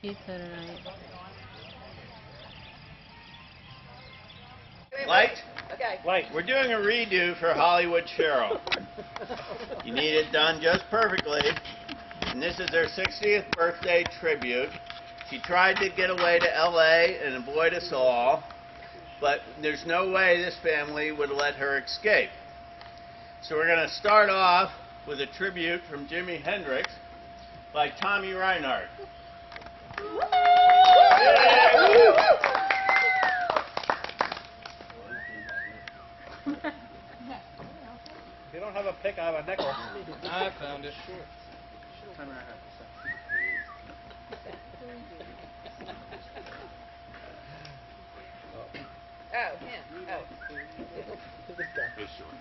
Pizza tonight. Light? Okay. Light. We're doing a redo for Hollywood Sheryl. You need it done just perfectly. And this is her 60th birthday tribute. She tried to get away to LA and avoid us all, but there's no way this family would let her escape. So we're going to start off with a tribute from Jimi Hendrix by Tommy Reinhardt. If you don't have a pick, I have a nickel. I found it. Oh, him. Oh. It's short.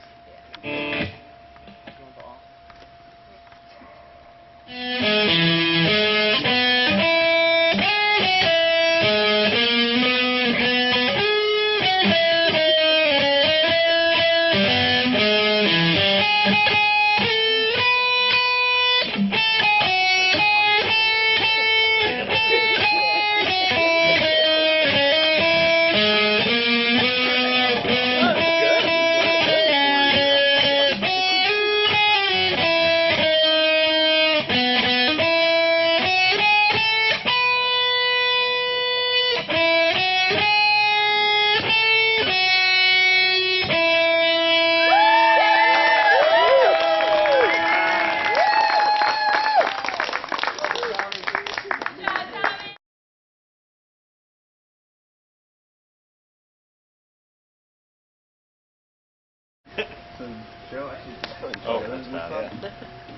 Oh, that's bad.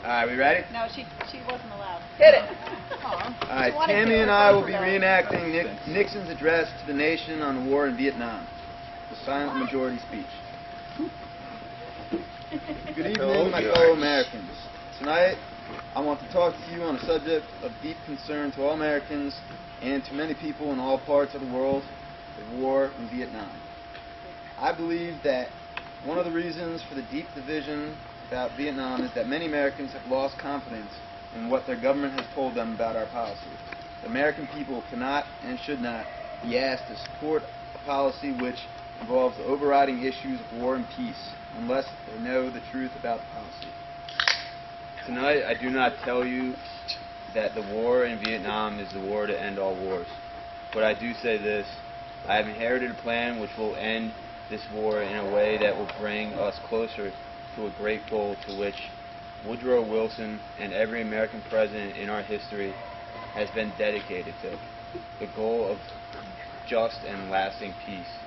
Alright, we ready? No, she wasn't allowed. Hit it. Alright, Tammy and I will be reenacting Nixon's address to the nation on the war in Vietnam, the silent majority speech. Good evening, my fellow Americans. Tonight, I want to talk to you on a subject of deep concern to all Americans and to many people in all parts of the world, the war in Vietnam. I believe that one of the reasons for the deep division about Vietnam is that many Americans have lost confidence in what their government has told them about our policy. The American people cannot and should not be asked to support a policy which involves the overriding issues of war and peace unless they know the truth about the policy. Tonight, I do not tell you that the war in Vietnam is the war to end all wars. But I do say this: I have inherited a plan which will end this war in a way that will bring us closer to a great goal to which Woodrow Wilson and every American president in our history has been dedicated to: the goal of just and lasting peace.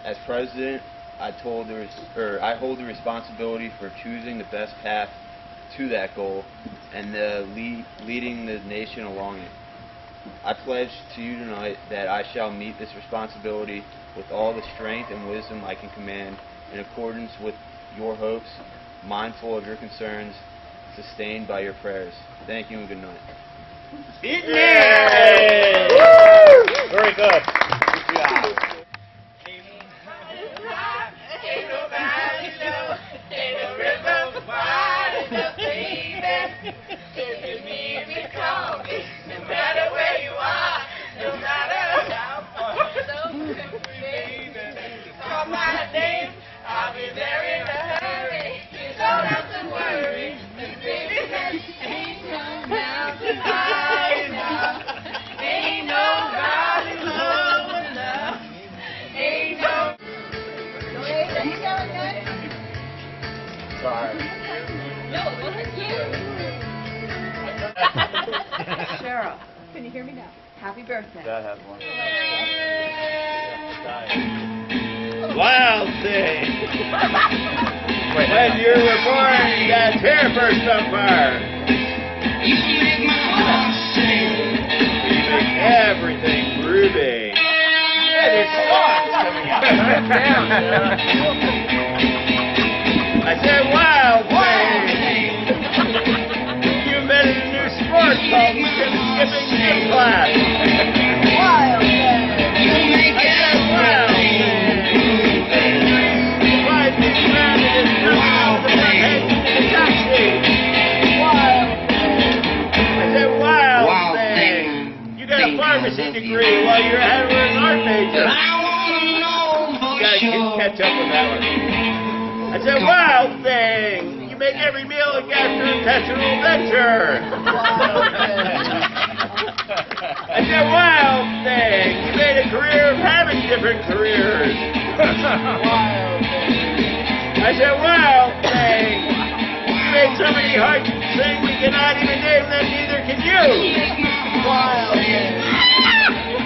As president, I hold the responsibility for choosing the best path to that goal and leading the nation along it. I pledge to you tonight that I shall meet this responsibility with all the strength and wisdom I can command, in accordance with your hopes, mindful of your concerns, sustained by your prayers. Thank you and good night. Very good. Good job. Sorry. No, it wasn't you. Sheryl, can you hear me now? Happy birthday. That has one. Wild thing. When you were born, that's here for summer. You make my heart sing. You make everything groovy. Yeah, there's songs coming out. I said, wild thing. You invented a new sport called skipping gym class. Wild thing. I said, wild thing. Why be grounded in wild thing? Wild thing. I said, wild thing. You got a pharmacy degree while you're having an art major. You gotta catch up with that one. I said, wild thing. You make every meal a gastrointestinal venture. I said, wild thing. You made a career of having different careers. I said, wild thing. You made so many hard things we cannot even name them, neither can you. Wild thing.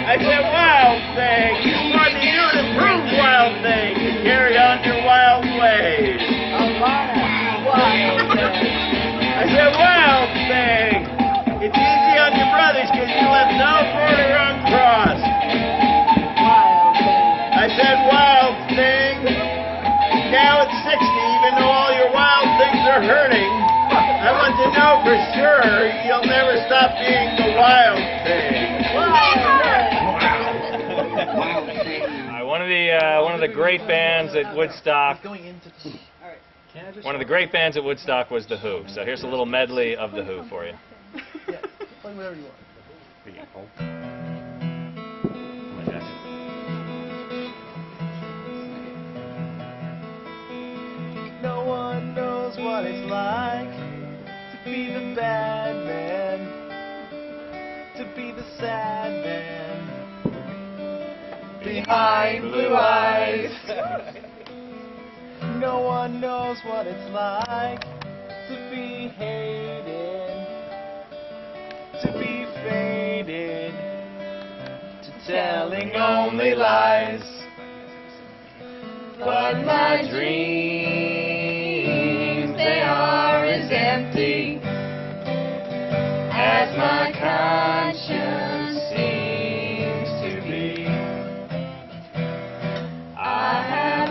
I said, wild thing. You want me to improve wild thing and carry on your wild ways. I said, wild thing. It's easy on your brothers because you left no border uncrossed. I said, wild thing. Now at 60, even though all your wild things are hurting, I want to know for sure you'll never stop being the wild thing. One of the great bands at Woodstock. One of the great bands at Woodstock was The Who. So here's a little medley of The Who for you. Yeah, play whatever you want. No one knows what it's like to be the bad man, to be the sad man behind blue eyes. No one knows what it's like to be hated, to be faded, to telling only lies. But my dreams, they are as empty as my conscience seems to be. I have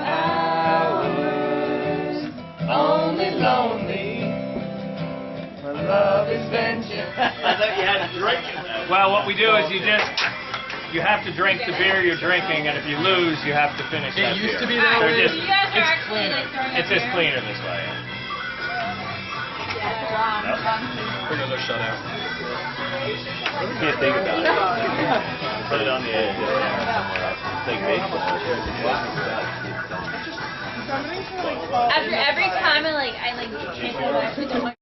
hours only lonely. My love is vengeance. I thought you had to drink it. Well, what we do is you have to drink the beer you're drinking, and if you lose, you have to finish that beer. It used to be that way. You guys are actually it's just cleaner this way. For another shutout. Can't think about it. Put it on the edge. Think baseball. After every time I can't